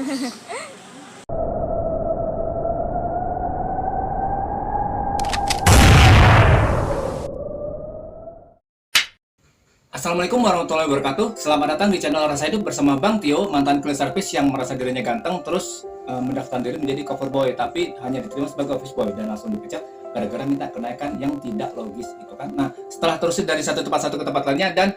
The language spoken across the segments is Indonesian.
Assalamualaikum warahmatullahi wabarakatuh. Selamat datang di channel Rasa Hidup bersama Bang Tio, mantan clean service yang merasa dirinya ganteng terus mendaftar diri menjadi cover boy, tapi hanya diterima sebagai office boy dan langsung dipecat gara-gara minta kenaikan yang tidak logis gitu kan. Nah, setelah terusir dari satu tempat lainnya dan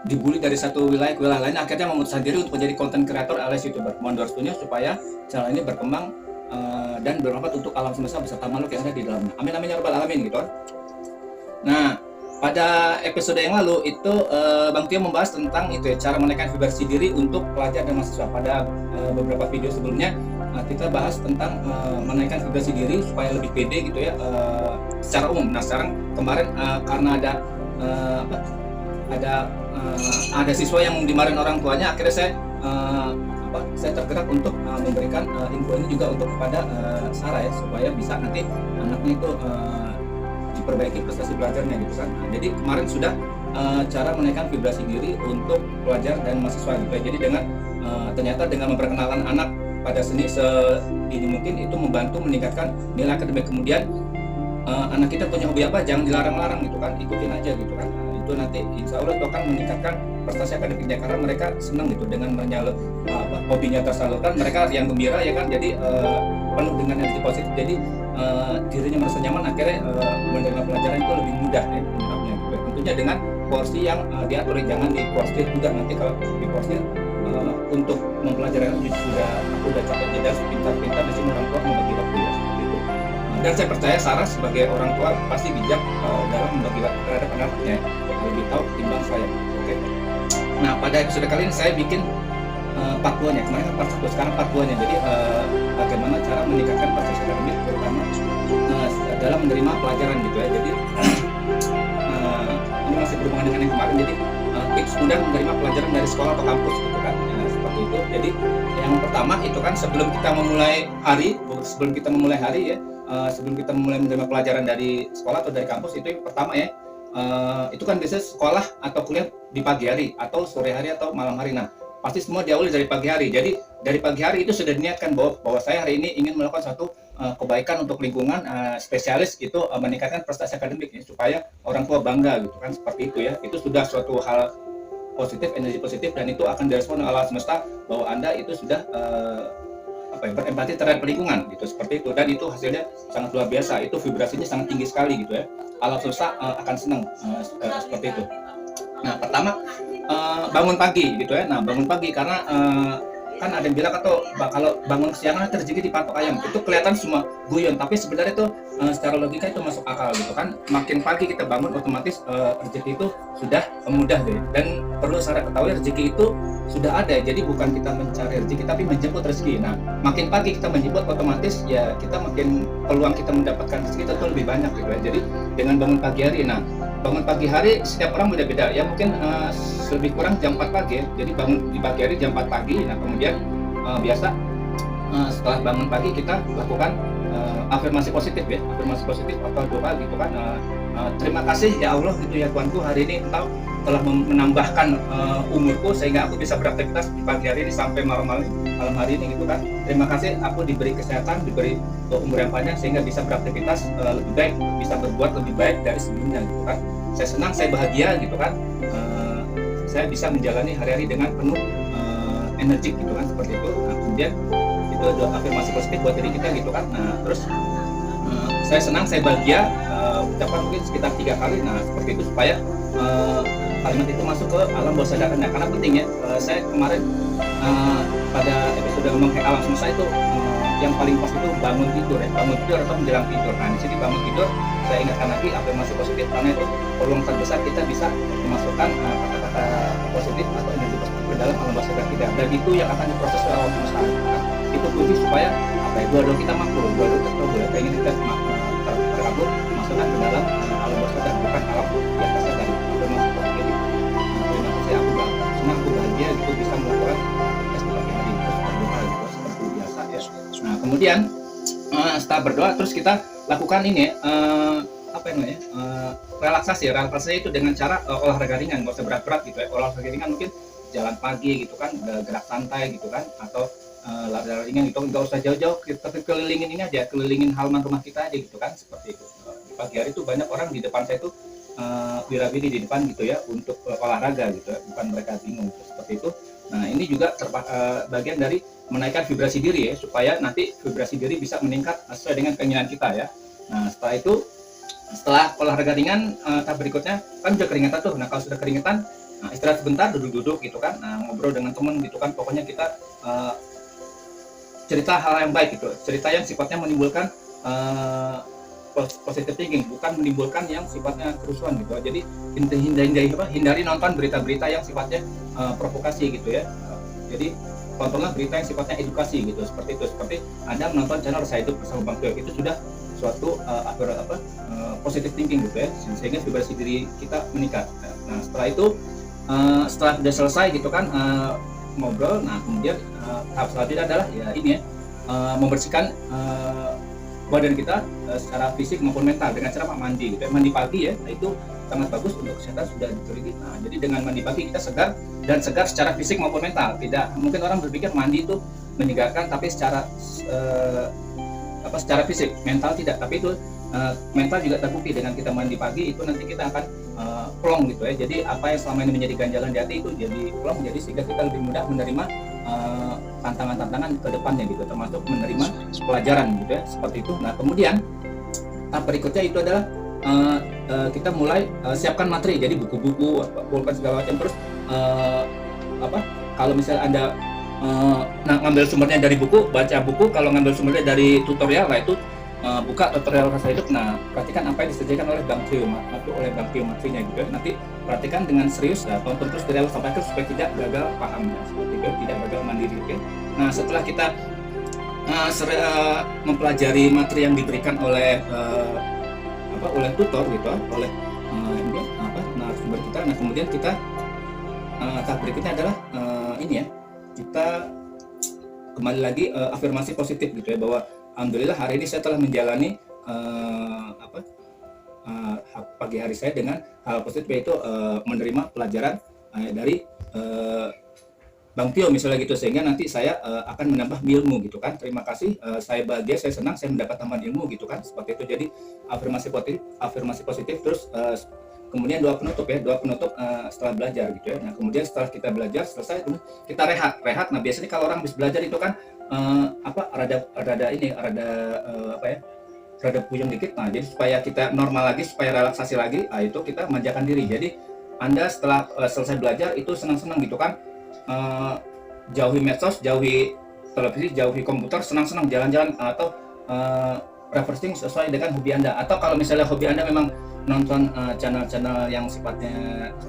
dibully dari satu wilayah ke wilayah lain, akhirnya memutuskan diri untuk menjadi content creator alias YouTuber. Mohon doa restunya supaya channel ini berkembang dan bermanfaat untuk alam semesta beserta makhluk yang ada di dalamnya. Amin amin ya rabbal alamin gitu kan. Nah, pada episode yang lalu itu Bang Tio membahas tentang itu ya, cara menaikkan vibrasi diri untuk pelajar dan mahasiswa. Pada beberapa video sebelumnya kita bahas tentang menaikkan vibrasi diri supaya lebih pede gitu ya secara umum. Nah, sekarang kemarin karena ada siswa yang dimarahin orang tuanya, akhirnya saya tergerak untuk memberikan info ini juga untuk kepada Sarah ya, supaya bisa nanti anaknya itu diperbaiki prestasi belajarnya gitu kan. Nah, jadi kemarin sudah cara menaikkan vibrasi diri untuk pelajar dan mahasiswa gitu ya. Jadi dengan ternyata dengan memperkenalkan anak pada seni sedini mungkin itu membantu meningkatkan nilai akademik. Kemudian anak kita punya hobi apa, jangan dilarang-larang gitu kan, ikutin aja gitu kan. Nah, itu nanti insya Allah itu akan meningkatkan prestasi akademiknya karena mereka senang gitu dengan hobinya tersalurkan, mereka yang gembira ya kan, jadi penuh dengan energi positif, jadi dirinya merasa nyaman, akhirnya menerima pelajaran itu lebih mudah ya menerapnya gitu. Tentunya dengan porsi yang diatur, jangan diporsir juga, nanti kalau diporsir untuk mempelajari aku udah capek jeda pintar-pintar di sini orang tua membagi waktu ya seperti itu. Dan saya percaya Sarah sebagai orang tua pasti bijak dalam membagi waktu terhadap anaknya, lebih tahu ketimbang saya. Oke. Nah, pada episode kali ini saya bikin part 2-nya. Kemarin kan part 1, sekarang part 2-nya. Jadi bagaimana cara meningkatkan prestasi akademik terutama dalam menerima pelajaran gitu ya. Jadi ini masih berhubungan dengan yang kemarin. Jadi tips mudah menerima pelajaran dari sekolah atau kampus gitu kan. Seperti itu. Jadi yang pertama itu kan sebelum kita memulai hari ya, sebelum kita memulai menerima pelajaran dari sekolah atau dari kampus, itu yang pertama ya, itu kan biasanya sekolah atau kuliah di pagi hari atau sore hari atau malam hari. Nah, pasti semua diawali dari pagi hari. Jadi dari pagi hari itu sudah diniatkan bahwa saya hari ini ingin melakukan suatu kebaikan untuk lingkungan, spesialis itu meningkatkan prestasi akademik ya, supaya orang tua bangga gitu kan, seperti itu ya. Itu sudah suatu hal positif, energi positif, dan itu akan direspon oleh alam semesta bahwa Anda itu sudah berempati terhadap lingkungan gitu, seperti itu, dan itu hasilnya sangat luar biasa, itu vibrasinya sangat tinggi sekali gitu ya. Alam semesta akan senang seperti itu. Nah, pertama bangun pagi gitu ya. Nah, bangun pagi karena kan ada yang bilang kalau bangun kesiangan rezeki dipatok ayam, itu kelihatan semua guyon, tapi sebenarnya itu secara logika itu masuk akal gitu kan. Makin pagi kita bangun otomatis rezeki itu sudah mudah deh. Dan perlu saya ketahui rezeki itu sudah ada, jadi bukan kita mencari rezeki tapi menjemput rezeki. Nah, makin pagi kita menjemput, otomatis ya kita makin peluang kita mendapatkan rezeki itu lebih banyak gitu ya. Jadi dengan bangun pagi hari, nah bangun pagi hari setiap orang beda-beda ya, mungkin lebih kurang jam 4 pagi ya. Jadi bangun di pagi hari jam 4 pagi. Nah, kemudian biasa setelah bangun pagi kita lakukan afirmasi positif ya, afirmasi positif atau doa gitu kan. Terima kasih ya Allah gitu ya Tuanku, hari ini Engkau telah menambahkan umurku sehingga aku bisa beraktivitas di pagi hari ini sampai malam hari ini gitu kan. Terima kasih aku diberi kesehatan, diberi umur yang panjang sehingga bisa beraktivitas lebih baik, bisa berbuat lebih baik dari sebelumnya gitu kan. Saya senang, saya bahagia gitu kan. Saya bisa menjalani hari-hari dengan penuh energi gitu kan, seperti itu. Nah, kemudian itu doa afirmasi positif buat diri kita gitu kan. Nah, terus saya senang, saya bahagia, ucapan mungkin sekitar 3 kali. Nah, seperti itu supaya kalimat itu masuk ke alam bawah sadar Anda, karena penting ya. Saya kemarin pada episode ngomong kayak alam semesta itu yang paling pas itu bangun tidur atau menjelang tidur. Nah, di sini bangun tidur saya ingatkan lagi afirmasi positif, karena itu peluang terbesar kita bisa memasukkan kata-kata positif atau energi positif ke dalam alam bawah sadar kita, dan itu yang akan diproses oleh alam semesta. Itu kunci supaya doa kita makbul, doa kita terkabul, keinginan kita terkabul, masukkan ke dalam alam bawah sadar, bukan alam di atas sadar. Afirmasi positif. Terima kasih, aku senang, aku bahagia gitu bisa melakukan tes di pagi hari, terus berdoa gitu seperti biasa ya. Nah, kemudian setelah berdoa terus kita lakukan ini relaksasi itu dengan cara olahraga ringan, nggak usah berat-berat gitu ya. Olahraga ringan mungkin jalan pagi gitu kan, gerak santai gitu kan, atau lari-lari ringan gitu, nggak usah jauh-jauh, kita kelilingin ini aja, kelilingin halaman rumah kita aja gitu kan, seperti itu. Di pagi hari itu banyak orang di depan saya itu wira-wiri di depan gitu ya untuk olahraga gitu ya, bukan mereka bingung gitu, seperti itu. Nah ini juga bagian dari menaikkan vibrasi diri ya, supaya nanti vibrasi diri bisa meningkat sesuai dengan keinginan kita ya. Nah setelah itu, setelah olahraga ringan, tahap berikutnya kan udah keringetan tuh. Nah kalau sudah keringetan, nah istirahat sebentar, duduk-duduk gitu kan, nah ngobrol dengan temen gitu kan, pokoknya kita cerita hal yang baik gitu, cerita yang sifatnya menimbulkan positive thinking, bukan menimbulkan yang sifatnya kerusuhan gitu. Jadi hindari nonton berita-berita yang sifatnya provokasi gitu ya. Jadi tontonlah berita yang sifatnya edukasi gitu, seperti itu. Seperti Anda menonton channel Saya Hidup Bersama Bang Tio, itu sudah suatu positive thinking gitu ya, sehingga vibrasi diri kita meningkat. Nah setelah itu, setelah sudah selesai gitu kan ngobrol, nah kemudian tahap selanjutnya adalah ya ini ya, membersihkan badan kita secara fisik maupun mental dengan cara mandi gitu ya. Mandi pagi ya, nah itu sangat bagus untuk kesehatan, sudah diteliti. Nah jadi dengan mandi pagi kita segar, dan segar secara fisik maupun mental. Tidak mungkin orang berpikir mandi itu menyegarkan tapi secara secara fisik, mental tidak. Tapi itu mental juga terbukti dengan kita mandi pagi itu nanti kita akan plong gitu ya. Jadi apa yang selama ini menjadi ganjalan di hati itu jadi plong, jadi sehingga kita lebih mudah menerima tantangan-tantangan ke depannya gitu, termasuk menerima pelajaran gitu ya, seperti itu. Nah kemudian tahap berikutnya itu adalah kita mulai siapkan materi, jadi buku-buku, pulpen segala macam. Terus kalau misalnya Anda ngambil sumbernya dari buku, baca buku. Kalau ngambil sumbernya dari tutorial, nah itu buka tutorial Rasa Hidup. Nah perhatikan apa yang disediakan oleh Bang Tio, oleh Bang Tio materinya juga. Nanti perhatikan dengan serius, tonton terus dari awal sampai akhir supaya tidak gagal paham ya, seperti itu, tidak gagal mandiri. Okay? Nah setelah kita mempelajari materi yang diberikan oleh oleh tutor gitu, oleh narasumber kita. Nah kemudian kita tahap berikutnya adalah ini ya, kita kembali lagi afirmasi positif gitu ya, bahwa alhamdulillah hari ini saya telah menjalani pagi hari saya dengan hal positif, yaitu menerima pelajaran dari Bang Tio misalnya gitu, sehingga nanti saya akan menambah ilmu gitu kan. Terima kasih, saya bahagia, saya senang, saya mendapat tambahan ilmu gitu kan, seperti itu. Jadi afirmasi positif, terus kemudian doa penutup ya, setelah belajar gitu ya. Nah kemudian setelah kita belajar selesai, kita rehat. Nah biasanya kalau orang habis belajar itu kan rada puyeng dikit. Nah jadi supaya kita normal lagi, supaya relaksasi lagi, itu kita manjakan diri. Jadi Anda setelah selesai belajar itu senang-senang gitu kan, jauhi medsos, jauhi televisi, jauhi komputer, senang-senang jalan-jalan atau refreshing sesuai dengan hobi Anda. Atau kalau misalnya hobi Anda memang nonton channel-channel yang sifatnya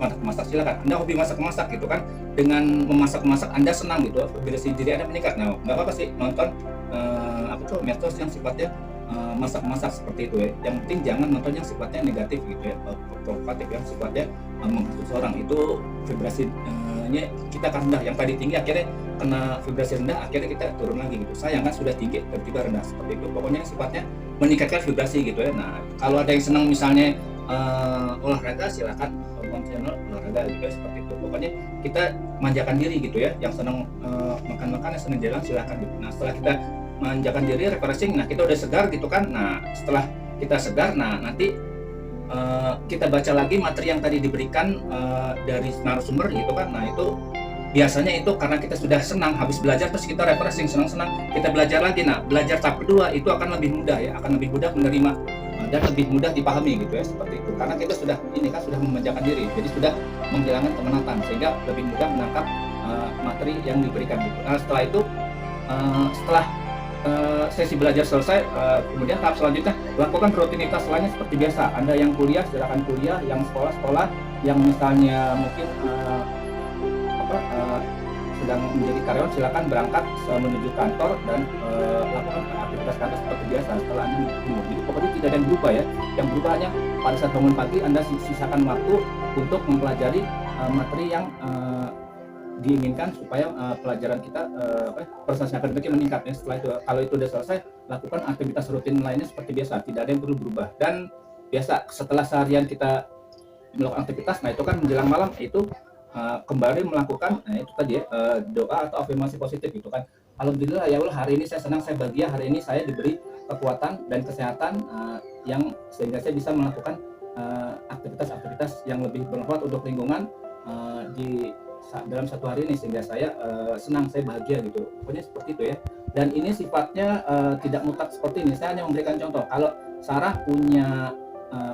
masak-masak, silakan. Anda hobi masak-masak gitu kan, dengan memasak-masak Anda senang gitu, vibrasi diri Anda meningkat. Nah nggak apa-apa sih nonton medsos yang sifatnya masak-masak seperti itu ya. Yang penting jangan nonton yang sifatnya negatif gitu ya, provokatif, yang sifatnya menghasut seorang. Itu vibrasinya kita akan rendah. Yang tadi tinggi akhirnya kena vibrasi rendah, akhirnya kita turun lagi gitu. Sayang kan sudah tinggi tiba-tiba rendah, seperti itu. Pokoknya sifatnya meningkatkan vibrasi gitu ya. Nah kalau ada yang senang misalnya olahraga, silakan tonton channel olahraga gitu ya, seperti itu. Pokoknya kita manjakan diri gitu ya. Yang senang makan-makan, yang senang jalan, silakan gitu. Nah setelah kita manjakan diri, refreshing, nah kita udah segar gitu kan. Nah setelah kita segar, nah nanti kita baca lagi materi yang tadi diberikan dari narasumber gitu kan. Nah itu biasanya itu karena kita sudah senang habis belajar, terus kita refreshing, senang-senang, kita belajar lagi. Nah belajar tahap kedua itu akan lebih mudah ya, akan lebih mudah menerima dan lebih mudah dipahami gitu ya, seperti itu. Karena kita sudah sudah memanjakan diri, jadi sudah menghilangkan kemenatan, sehingga lebih mudah menangkap materi yang diberikan gitu. Nah setelah itu, setelah sesi belajar selesai, kemudian tahap selanjutnya lakukan rutinitas lainnya seperti biasa. Anda yang kuliah silakan kuliah, yang sekolah, yang misalnya mungkin sedang menjadi karyawan, silakan berangkat menuju kantor dan lakukan aktivitas kantor seperti biasa setelah Anda menjemur. Jadi pokoknya tidak ada yang berubah ya. Yang berubah hanya pada saat bangun pagi Anda sisakan waktu untuk mempelajari materi yang diinginkan supaya pelajaran kita prestasi akademiknya meningkat ya. Setelah itu, kalau itu sudah selesai, lakukan aktivitas rutin lainnya seperti biasa, tidak ada yang perlu berubah. Dan biasa setelah seharian kita melakukan aktivitas, nah itu kan menjelang malam itu kembali melakukan itu tadi ya, doa atau afirmasi positif gitu kan. Alhamdulillah ya Allah, hari ini saya senang, saya bahagia, hari ini saya diberi kekuatan dan kesehatan yang sehingga saya bisa melakukan aktivitas-aktivitas yang lebih bermanfaat untuk lingkungan di dalam satu hari ini, sehingga saya senang, saya bahagia gitu. Pokoknya seperti itu ya. Dan ini sifatnya tidak mutlak seperti ini. Saya hanya memberikan contoh. Kalau Sarah punya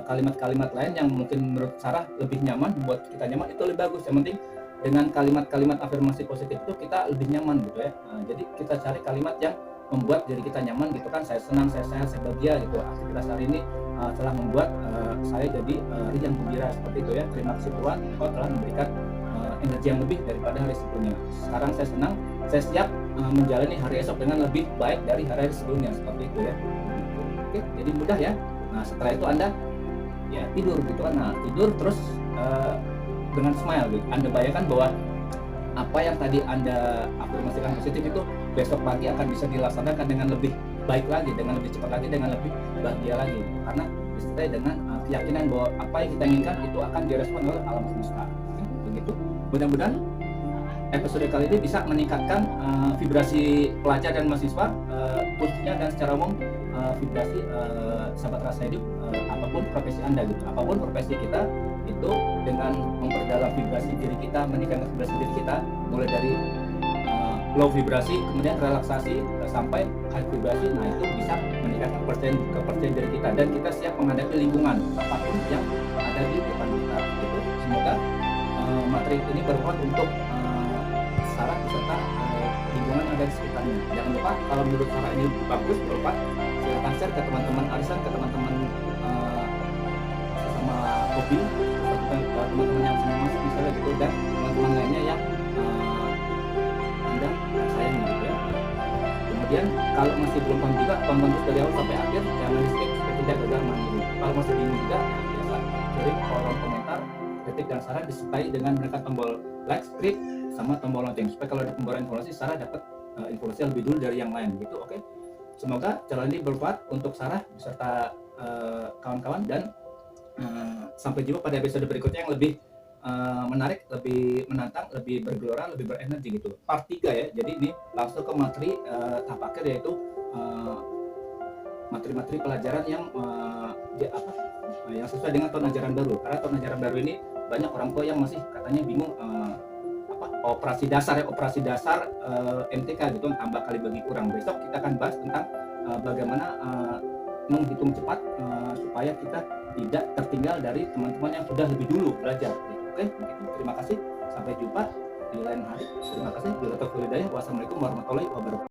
kalimat-kalimat lain yang mungkin menurut Sarah lebih nyaman, buat kita nyaman, itu lebih bagus. Yang penting dengan kalimat-kalimat afirmasi positif itu kita lebih nyaman gitu ya. Jadi kita cari kalimat yang membuat diri kita nyaman gitu kan. Saya senang, saya sehat, saya bahagia gitu. Aktivitas hari ini telah membuat saya jadi hari yang gembira, seperti itu ya. Terima kasih Tuhan, Engkau telah memberikan energi yang lebih daripada hari sebelumnya. Sekarang saya senang, saya siap menjalani hari esok dengan lebih baik dari hari sebelumnya, seperti itu ya. Oke, jadi mudah ya. Nah, setelah itu Anda ya tidur gitu kan. Nah, tidur terus dengan smile gitu. Anda bayangkan bahwa apa yang tadi Anda afirmasikan positif itu besok pagi akan bisa dilaksanakan dengan lebih baik lagi, dengan lebih cepat lagi, dengan lebih bahagia lagi. Karena disertai dengan keyakinan bahwa apa yang kita inginkan itu akan direspon oleh alam semesta. Begitu. Mudah-mudahan episode kali ini bisa meningkatkan vibrasi pelajar dan mahasiswa khususnya, dan secara umum vibrasi sahabat rasa hidup, apapun profesi Anda gitu, apapun profesi kita itu, dengan memperdalam vibrasi diri kita, meningkatkan vibrasi diri kita, mulai dari low vibrasi, kemudian relaksasi sampai high vibrasi. Nah, itu bisa meningkatkan kepercayaan diri kita, dan kita siap menghadapi lingkungan apapun yang ada di depan kita gitu. Semoga materi ini bermanfaat untuk Sarah beserta lingkungan yang ada di sekitarnya. Jangan lupa, kalau menurut Sarah ini bagus, bermanfaat, silakan share ke teman-teman arisan, ke teman-teman sesama hobi, teman-teman yang senang masak misalnya gitu, dan teman-teman lainnya yang Anda sayang gitu ya. Kemudian kalau masih belum paham juga, tonton terus dari awal sampai akhir, jangan di skip supaya tidak gagal mandiri. Kalau masih bingung juga, ya biasa kirim kolom komentar, kritik dan saran, disertai dengan menekan tombol like, subscribe, sama tombol lonceng, supaya kalau ada pembaruan informasi Sarah dapat informasi lebih dulu dari yang lain gitu. Oke. Semoga channel ini bermanfaat untuk Sarah beserta kawan-kawan, dan sampai jumpa pada episode berikutnya yang lebih menarik, lebih menantang, lebih bergelora, lebih berenergi gitu. Part 3 ya. Jadi ini langsung ke materi tahap akhir, yaitu materi-materi pelajaran yang yang sesuai dengan tahun ajaran baru. Karena tahun ajaran baru ini banyak orang tua yang masih katanya bingung operasi dasar MTK gitu, tambah kali bagi kurang. Besok kita akan bahas tentang bagaimana menghitung cepat supaya kita tidak tertinggal dari teman-teman yang sudah lebih dulu belajar gitu. Oke, begitu. Terima kasih, sampai jumpa di lain hari. Terima kasih. Wassalamualaikum warahmatullahi wabarakatuh.